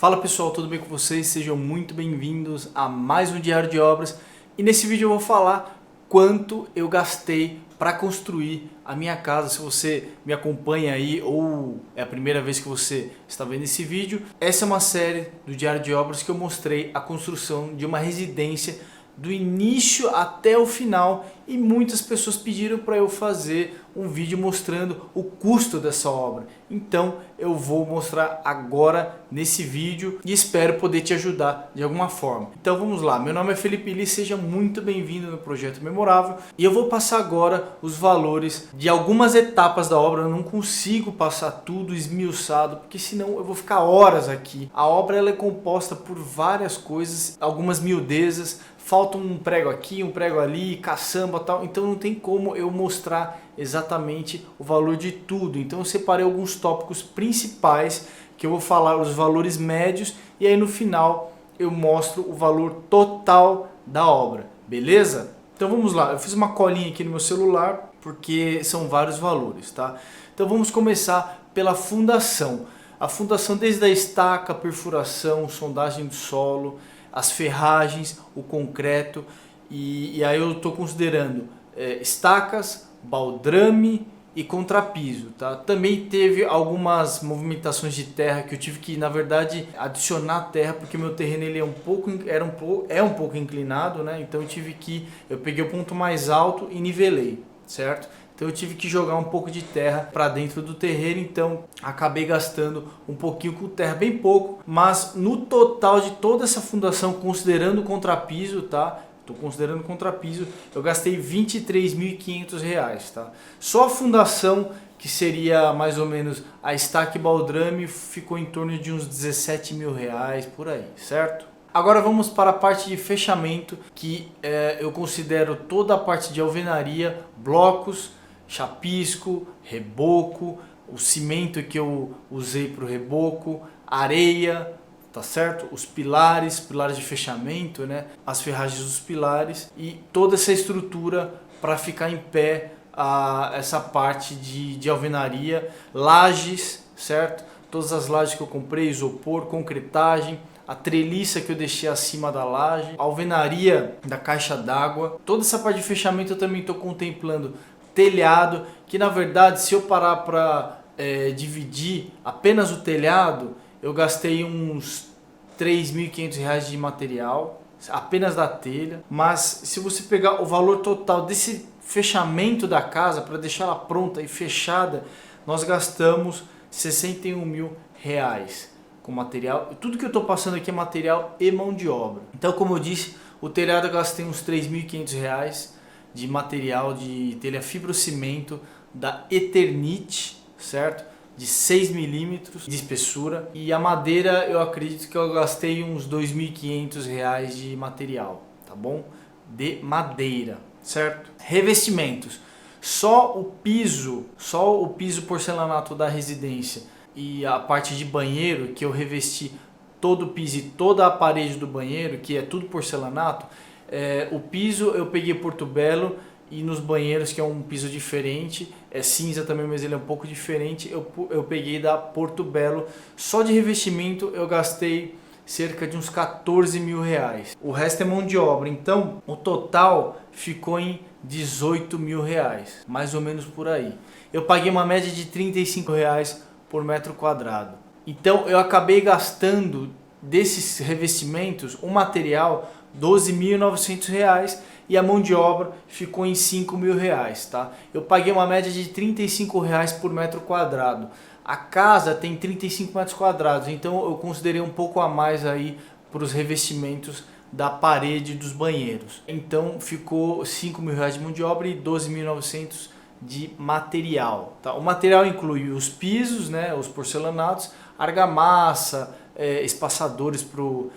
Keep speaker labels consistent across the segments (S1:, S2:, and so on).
S1: Fala pessoal, tudo bem com vocês? Sejam muito bem-vindos a mais um Diário de Obras. E nesse vídeo eu vou falar quanto eu gastei para construir a minha casa. Se você me acompanha aí ou é a primeira vez que você está vendo esse vídeo, essa é uma série do Diário de Obras que eu mostrei a construção de uma residência do início até o final, e muitas pessoas pediram para eu fazer um vídeo mostrando o custo dessa obra. Então eu vou mostrar agora nesse vídeo e espero poder te ajudar de alguma forma. Então vamos lá, meu nome é Felipe Lee, seja muito bem-vindo no Projeto Memorável, e eu vou passar agora os valores de algumas etapas da obra. Eu não consigo passar tudo esmiuçado, porque senão eu vou ficar horas aqui. A obra ela é composta por várias coisas, algumas miudezas. Falta um prego aqui, um prego ali, caçamba e tal, então não tem como eu mostrar exatamente o valor de tudo. Então eu separei alguns tópicos principais que eu vou falar os valores médios, e aí no final eu mostro o valor total da obra, beleza? Então vamos lá, eu fiz uma colinha aqui no meu celular porque são vários valores, tá? Então vamos começar pela fundação. A fundação desde a estaca, perfuração, sondagem do solo, as ferragens, o concreto, e aí eu estou considerando estacas, baldrame e contrapiso, tá? Também teve algumas movimentações de terra que eu tive que, na verdade, adicionar terra, porque meu terreno ele é um pouco inclinado, né? Então eu peguei o ponto mais alto e nivelei, certo? Então eu tive que jogar um pouco de terra para dentro do terreno, então acabei gastando um pouquinho com terra, bem pouco, mas no total de toda essa fundação, considerando o contrapiso, tá? Estou considerando o contrapiso, eu gastei R$ 23.500, tá? Só a fundação, que seria mais ou menos a estaca e baldrame, ficou em torno de uns R$ 17.000 por aí, certo? Agora vamos para a parte de fechamento, que eu considero toda a parte de alvenaria, blocos, chapisco, reboco, o cimento que eu usei para o reboco, areia, tá certo? Os pilares de fechamento, né? As ferragens dos pilares e toda essa estrutura para ficar em pé, essa parte de alvenaria, lajes, certo? Todas as lajes que eu comprei, isopor, concretagem, a treliça que eu deixei acima da laje, a alvenaria da caixa d'água, toda essa parte de fechamento eu também estou contemplando telhado, que na verdade se eu parar para dividir apenas o telhado, eu gastei uns R$ 3.500 de material, apenas da telha. Mas se você pegar o valor total desse fechamento da casa, para deixar ela pronta e fechada, nós gastamos R$ 61.000 com material. Tudo que eu estou passando aqui é material e mão de obra. Então, como eu disse, o telhado eu gastei uns R$ 3.500 de material de telha fibrocimento da Eternit, certo? De 6 milímetros de espessura. E a madeira eu acredito que eu gastei uns R$ 2.500 de material, tá bom? De madeira, certo? Revestimentos. Só o piso porcelanato da residência e a parte de banheiro, que eu revesti todo o piso e toda a parede do banheiro, que é tudo porcelanato. O piso eu peguei Porto Belo, e nos banheiros, que é um piso diferente, é cinza também, mas ele é um pouco diferente, eu peguei da Porto Belo. Só de revestimento eu gastei cerca de uns R$ 14.000. O resto é mão de obra, então o total ficou em R$ 18.000, mais ou menos por aí. Eu paguei uma média de R$ 35 por metro quadrado. Então eu acabei gastando desses revestimentos um material R$ 12.900 e a mão de obra ficou em R$ 5.000, tá? Eu paguei uma média de R$ 35 por metro quadrado. A casa tem 35 metros quadrados, então eu considerei um pouco a mais aí para os revestimentos da parede dos banheiros. Então ficou R$ 5.000 de mão de obra e R$ 12.900 de material, tá? O material inclui os pisos, né, os porcelanatos, argamassa, espaçadores pro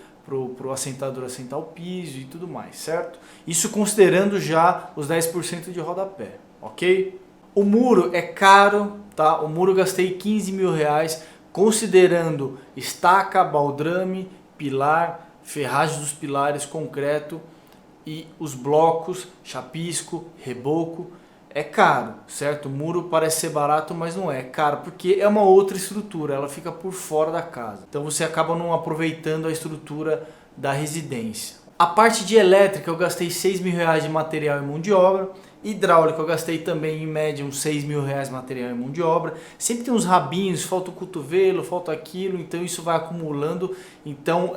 S1: assentador assentar o piso e tudo mais, certo? Isso considerando já os 10% de rodapé, ok? O muro é caro, tá? O muro eu gastei R$ 15.000, considerando estaca, baldrame, pilar, ferragem dos pilares, concreto e os blocos, chapisco, reboco. é caro, certo? O muro parece ser barato, mas não é caro, porque é uma outra estrutura, ela fica por fora da casa. Então você acaba não aproveitando a estrutura da residência. A parte de elétrica eu gastei R$6.000 de material e mão de obra. Hidráulica eu gastei também em média uns R$6.000 de material e mão de obra. Sempre tem uns rabinhos, falta o cotovelo, falta aquilo, então isso vai acumulando. Então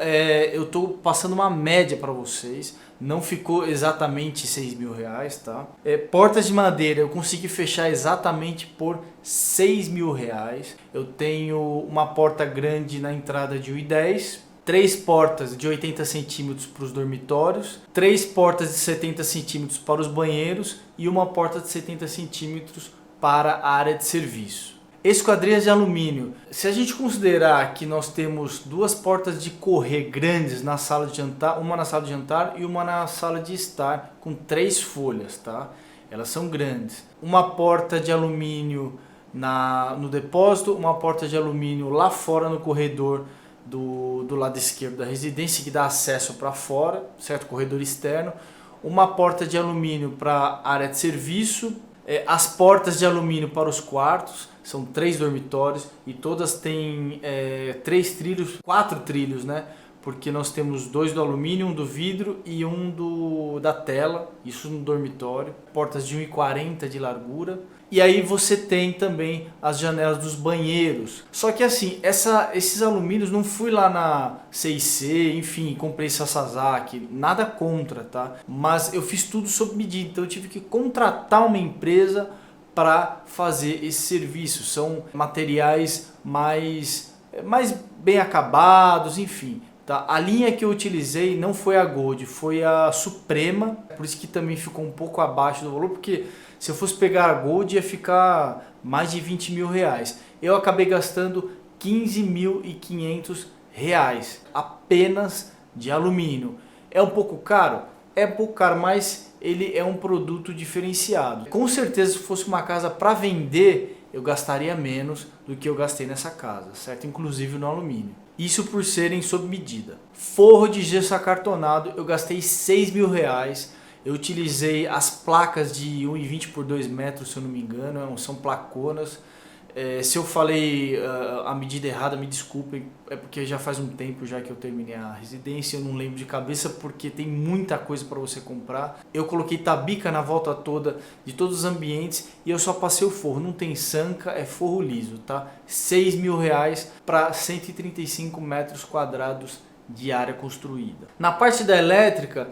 S1: eu estou passando uma média para vocês. Não ficou exatamente R$6.000, tá? Portas de madeira eu consegui fechar exatamente por R$6.000. Eu tenho uma porta grande na entrada de 1,10. 3 portas de 80 centímetros para os dormitórios, 3 portas de 70 centímetros para os banheiros e uma porta de 70 centímetros para a área de serviço. Esquadrias de alumínio. Se a gente considerar que nós temos 2 portas de correr grandes na sala de jantar, uma na sala de jantar e uma na sala de estar, com 3 folhas, tá? Elas são grandes. Uma porta de alumínio no depósito, uma porta de alumínio lá fora no corredor do lado esquerdo da residência, que dá acesso para fora, certo? Corredor externo. Uma porta de alumínio para a área de serviço. As portas de alumínio para os quartos, são 3 dormitórios e todas têm 3 trilhos, 4 trilhos, né? Porque nós temos 2 do alumínio, um do vidro e um da tela, isso no dormitório. Portas de 1,40 de largura. E aí você tem também as janelas dos banheiros. Só que assim, esses alumínios, não fui lá na C&C, enfim, comprei esse Sasaki, nada contra, tá? Mas eu fiz tudo sob medida, então eu tive que contratar uma empresa para fazer esse serviço. São materiais mais bem acabados, enfim. Tá? A linha que eu utilizei não foi a Gold, foi a Suprema, por isso que também ficou um pouco abaixo do valor, porque se eu fosse pegar a Gold ia ficar mais de R$20.000. Eu acabei gastando R$15.500 apenas de alumínio. É um pouco caro? É um pouco caro, mas ele é um produto diferenciado. Com certeza, se fosse uma casa para vender, eu gastaria menos do que eu gastei nessa casa, certo? Inclusive no alumínio. Isso por serem sob medida. Forro de gesso acartonado, eu gastei R$6.000. Eu utilizei as placas de 1,20 por 2 metros, se eu não me engano, são placonas. Se eu falei a medida errada, me desculpem, é porque já faz um tempo já que eu terminei a residência, eu não lembro de cabeça porque tem muita coisa para você comprar. Eu coloquei tabica na volta toda de todos os ambientes e eu só passei o forro, não tem sanca, é forro liso, tá? R$6.000 para 135 metros quadrados de área construída. Na parte da elétrica,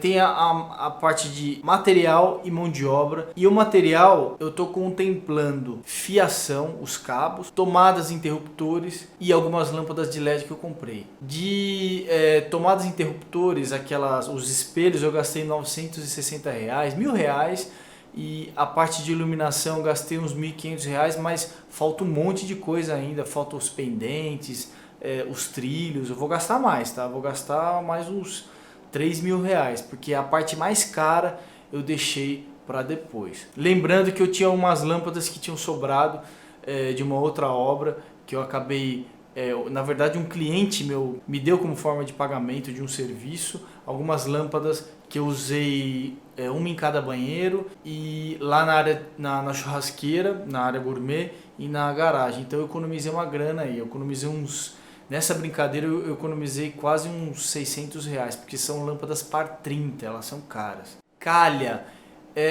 S1: tem a parte de material e mão de obra. E o material eu estou contemplando fiação, os cabos, tomadas interruptores e algumas lâmpadas de LED que eu comprei. De tomadas interruptores, os espelhos, eu gastei R$960, R$1.000. E a parte de iluminação eu gastei uns R$1.500, mas falta um monte de coisa ainda, faltam os pendentes, os trilhos. Eu vou gastar mais, tá? Vou gastar mais uns R$3.000, porque a parte mais cara eu deixei para depois. Lembrando que eu tinha umas lâmpadas que tinham sobrado de uma outra obra, que eu acabei, na verdade um cliente meu me deu como forma de pagamento de um serviço, algumas lâmpadas que eu usei, uma em cada banheiro e lá na área, na churrasqueira, na área gourmet e na garagem. Então eu economizei uma grana aí, nessa brincadeira eu economizei quase uns R$600, porque são lâmpadas par 30, elas são caras. Calha,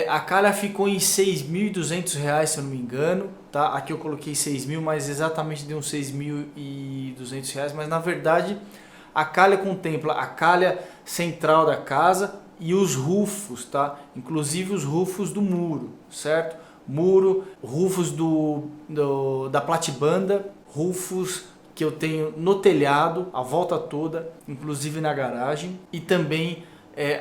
S1: a calha ficou em R$6.200, se eu não me engano, tá? Aqui eu coloquei 6.000, mas exatamente deu uns R$6.200, mas na verdade a calha contempla a calha central da casa e os rufos, tá? Inclusive os rufos do muro, certo? Muro, rufos da platibanda, rufos que eu tenho no telhado, a volta toda, inclusive na garagem, e também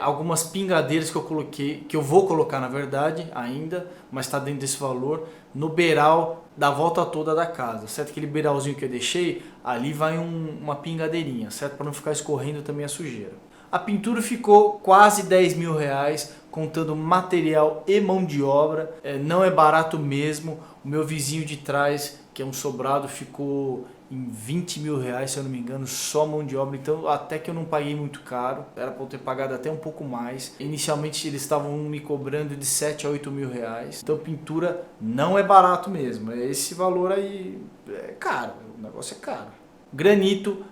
S1: algumas pingadeiras que eu coloquei, que eu vou colocar na verdade ainda, mas está dentro desse valor, no beiral da volta toda da casa, certo? Aquele beiralzinho que eu deixei, ali vai uma pingadeirinha, certo? Para não ficar escorrendo também a sujeira. A pintura ficou quase R$10.000, contando material e mão de obra, não é barato mesmo. O meu vizinho de trás, que é um sobrado, ficou em 20 mil reais, se eu não me engano, só mão de obra. Então até que eu não paguei muito caro, era para eu ter pagado até um pouco mais. Inicialmente eles estavam me cobrando de 7 a 8 mil reais. Então pintura não é barato mesmo, esse valor aí é caro, o negócio é caro. Granito,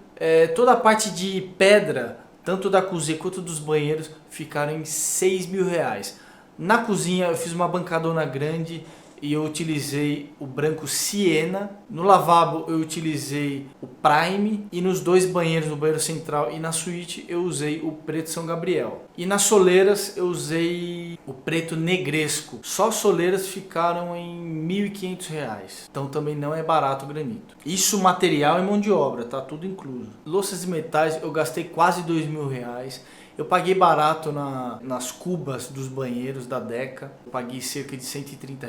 S1: toda a parte de pedra, tanto da cozinha quanto dos banheiros, ficaram em 6 mil reais. Na cozinha eu fiz uma bancadona grande e eu utilizei o branco Siena. No lavabo eu utilizei o Prime. E nos dois banheiros, no banheiro central e na suíte, eu usei o preto São Gabriel. E nas soleiras eu usei o preto Negresco. Só as soleiras ficaram em R$ 1.500. Então também não é barato o granito. Isso material e mão de obra, tá tudo incluso. Louças e metais eu gastei quase R$ 2.000. Eu paguei barato nas cubas dos banheiros da Deca, eu paguei cerca de R$ 130.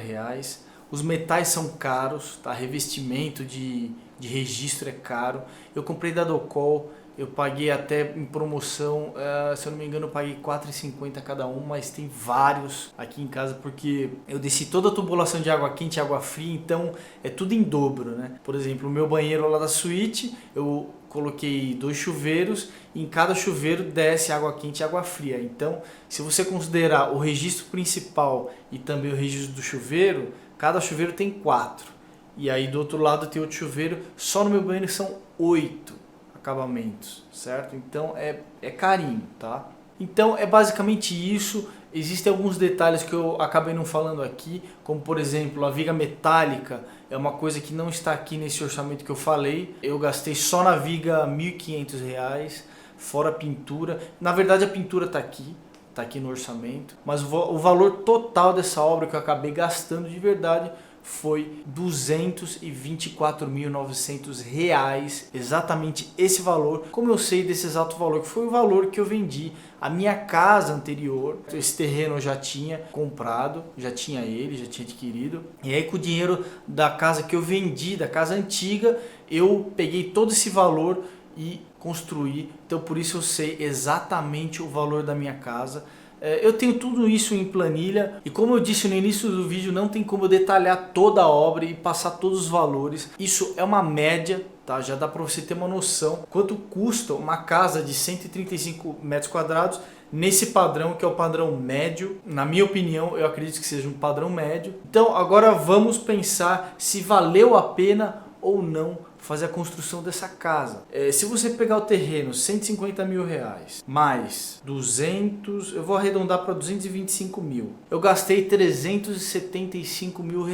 S1: Os metais são caros, tá? Revestimento de registro é caro. Eu comprei da Docol, eu paguei até em promoção, se eu não me engano eu paguei R$ 4,50 cada um, mas tem vários aqui em casa porque eu desci toda a tubulação de água quente e água fria, então é tudo em dobro, né? Por exemplo, o meu banheiro lá da suíte, eu coloquei 2 chuveiros e em cada chuveiro desce água quente e água fria. Então, se você considerar o registro principal e também o registro do chuveiro, cada chuveiro tem 4. E aí do outro lado tem outro chuveiro, só no meu banheiro são 8 acabamentos, certo? Então é carinho, tá? Então é basicamente isso. Existem alguns detalhes que eu acabei não falando aqui, como por exemplo a viga metálica, é uma coisa que não está aqui nesse orçamento que eu falei. Eu gastei só na viga R$ 1.500, fora a pintura. Na verdade a pintura está aqui no orçamento, mas o valor total dessa obra que eu acabei gastando de verdade foi R$ 224.900, exatamente esse valor. Como eu sei desse exato valor, que foi o valor que eu vendi a minha casa anterior. Esse terreno eu já tinha comprado, já tinha adquirido, e aí com o dinheiro da casa que eu vendi, da casa antiga, eu peguei todo esse valor e construí. Então por isso eu sei exatamente o valor da minha casa. Eu tenho tudo isso em planilha e como eu disse no início do vídeo, não tem como eu detalhar toda a obra e passar todos os valores. Isso é uma média, tá? Já dá para você ter uma noção quanto custa uma casa de 135 metros quadrados nesse padrão que é o padrão médio. Na minha opinião, eu acredito que seja um padrão médio. Então agora vamos pensar se valeu a pena ou não fazer a construção dessa casa. Se você pegar o terreno, R$ 150 mil, mais 200, eu vou arredondar para 225 mil. Eu gastei R$ 375 mil.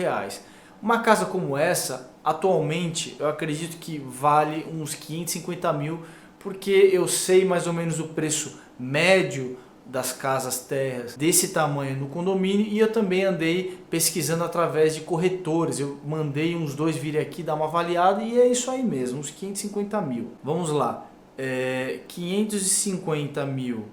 S1: Uma casa como essa, atualmente, eu acredito que vale uns 550 mil, porque eu sei mais ou menos o preço médio das casas terras desse tamanho no condomínio e eu também andei pesquisando através de corretores. Eu mandei uns 2 virem aqui dar uma avaliada e é isso aí mesmo, uns 550 mil. Vamos lá, 550 mil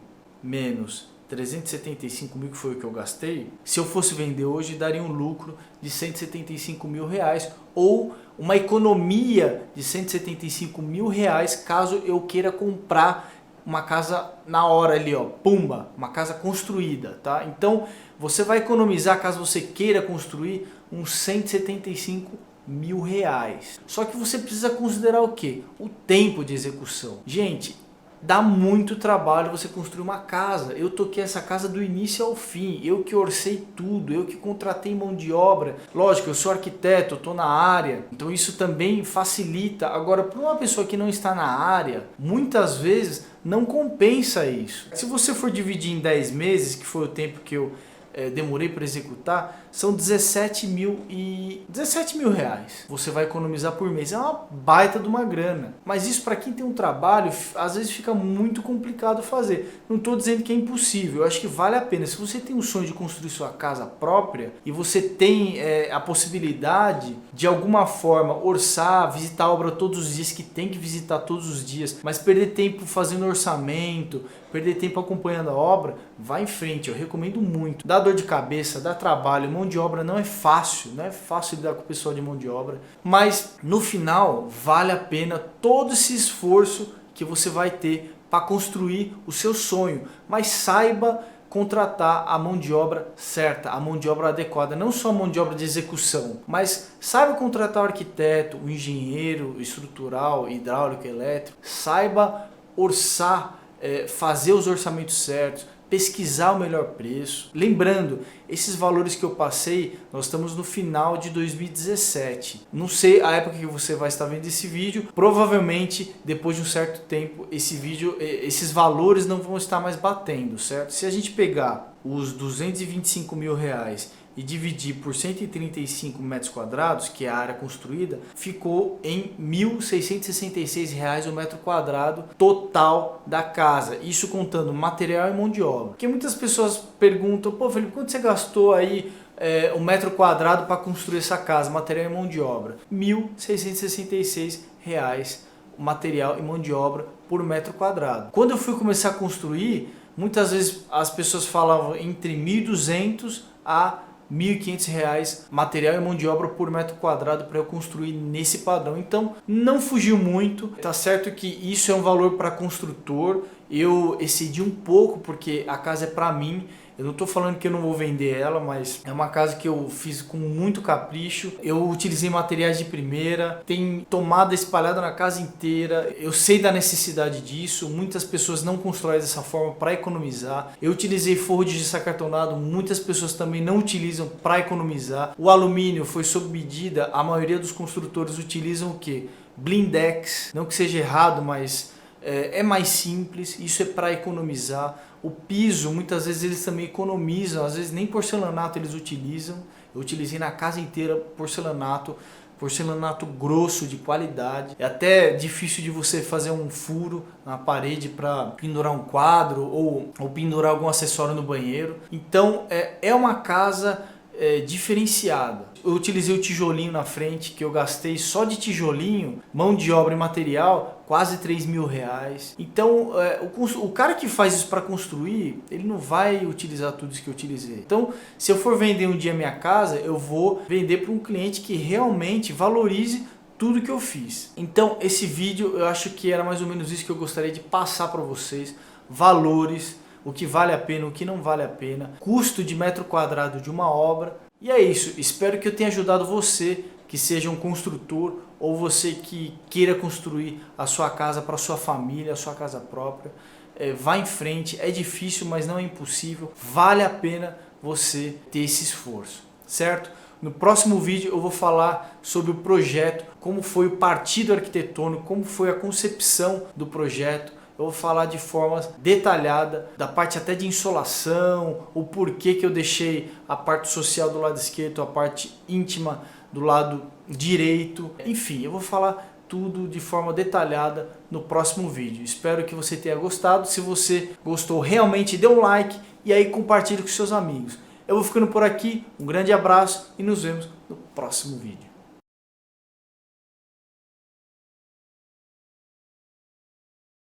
S1: menos 375 mil, que foi o que eu gastei. Se eu fosse vender hoje, daria um lucro de 175 mil reais ou uma economia de 175 mil reais caso eu queira comprar uma casa na hora ali, ó, pumba, uma casa construída, tá? Então você vai economizar, caso você queira construir, uns 175 mil reais. Só que você precisa considerar o que? O tempo de execução. Gente, dá muito trabalho você construir uma casa. Eu toquei essa casa do início ao fim, eu que orcei tudo, eu que contratei mão de obra. Lógico, eu sou arquiteto, eu estou na área, então isso também facilita. Agora, para uma pessoa que não está na área, muitas vezes não compensa isso. Se você for dividir em 10 meses, que foi o tempo que eu demorei para executar, são 17 mil reais. Você vai economizar por mês. É uma baita de uma grana. Mas isso para quem tem um trabalho, às vezes fica muito complicado fazer. Não estou dizendo que é impossível. Eu acho que vale a pena. Se você tem um sonho de construir sua casa própria e você tem a possibilidade de alguma forma orçar, visitar a obra todos os dias, que tem que visitar todos os dias, mas perder tempo fazendo orçamento, perder tempo acompanhando a obra, vá em frente. Eu recomendo muito. Dá dor de cabeça, dá trabalho, mão de obra não é fácil lidar com o pessoal de mão de obra, mas no final vale a pena todo esse esforço que você vai ter para construir o seu sonho. Mas saiba contratar a mão de obra certa, a mão de obra adequada, não só a mão de obra de execução, mas saiba contratar o arquiteto, o engenheiro estrutural, hidráulico, elétrico, saiba orçar, fazer os orçamentos certos, pesquisar o melhor preço. Lembrando, esses valores que eu passei, nós estamos no final de 2017. Não sei a época que você vai estar vendo esse vídeo, provavelmente depois de um certo tempo esses valores não vão estar mais batendo, certo? Se a gente pegar os R$225 mil e dividir por 135 metros quadrados, que é a área construída, ficou em R$ 1.666 o metro quadrado total da casa. Isso contando material e mão de obra. Porque muitas pessoas perguntam, pô Felipe, quanto você gastou aí um metro quadrado para construir essa casa, material e mão de obra? R$ 1.666 o material e mão de obra por metro quadrado. Quando eu fui começar a construir, muitas vezes as pessoas falavam entre R$ 1.200 a R$ 1.500 material e mão de obra por metro quadrado para eu construir nesse padrão. Então não fugiu muito. Tá certo que isso é um valor para construtor. Eu excedi um pouco porque a casa é para mim. Eu não estou falando que eu não vou vender ela, mas é uma casa que eu fiz com muito capricho. Eu utilizei materiais de primeira, tem tomada espalhada na casa inteira. Eu sei da necessidade disso. Muitas pessoas não constroem dessa forma para economizar. Eu utilizei forro de gesso acartonado, muitas pessoas também não utilizam para economizar. O alumínio foi sob medida. A maioria dos construtores utilizam o que? Blindex. Não que seja errado, mas é mais simples. Isso é para economizar. O piso, muitas vezes eles também economizam, às vezes nem porcelanato eles utilizam. Eu utilizei na casa inteira porcelanato grosso, de qualidade. É até difícil de você fazer um furo na parede para pendurar um quadro ou pendurar algum acessório no banheiro. Então é uma casa diferenciada. Eu utilizei o tijolinho na frente, que eu gastei só de tijolinho, mão de obra e material, quase R$3 mil. Então o cara que faz isso para construir, ele não vai utilizar tudo isso que eu utilizei. Então se eu for vender um dia minha casa, eu vou vender para um cliente que realmente valorize tudo que eu fiz. Então esse vídeo eu acho que era mais ou menos isso que eu gostaria de passar para vocês. Valores, o que vale a pena, o que não vale a pena, custo de metro quadrado de uma obra. E é isso, espero que eu tenha ajudado você que seja um construtor ou você que queira construir a sua casa para a sua família, a sua casa própria. Vá em frente, é difícil, mas não é impossível. Vale a pena você ter esse esforço, certo? No próximo vídeo eu vou falar sobre o projeto, como foi o partido arquitetônico, como foi a concepção do projeto. Eu vou falar de forma detalhada, da parte até de insolação, o porquê que eu deixei a parte social do lado esquerdo, a parte íntima do lado direito. Enfim, eu vou falar tudo de forma detalhada no próximo vídeo. Espero que você tenha gostado. Se você gostou, realmente dê um like e aí compartilhe com seus amigos. Eu vou ficando por aqui, um grande abraço e nos vemos no próximo vídeo.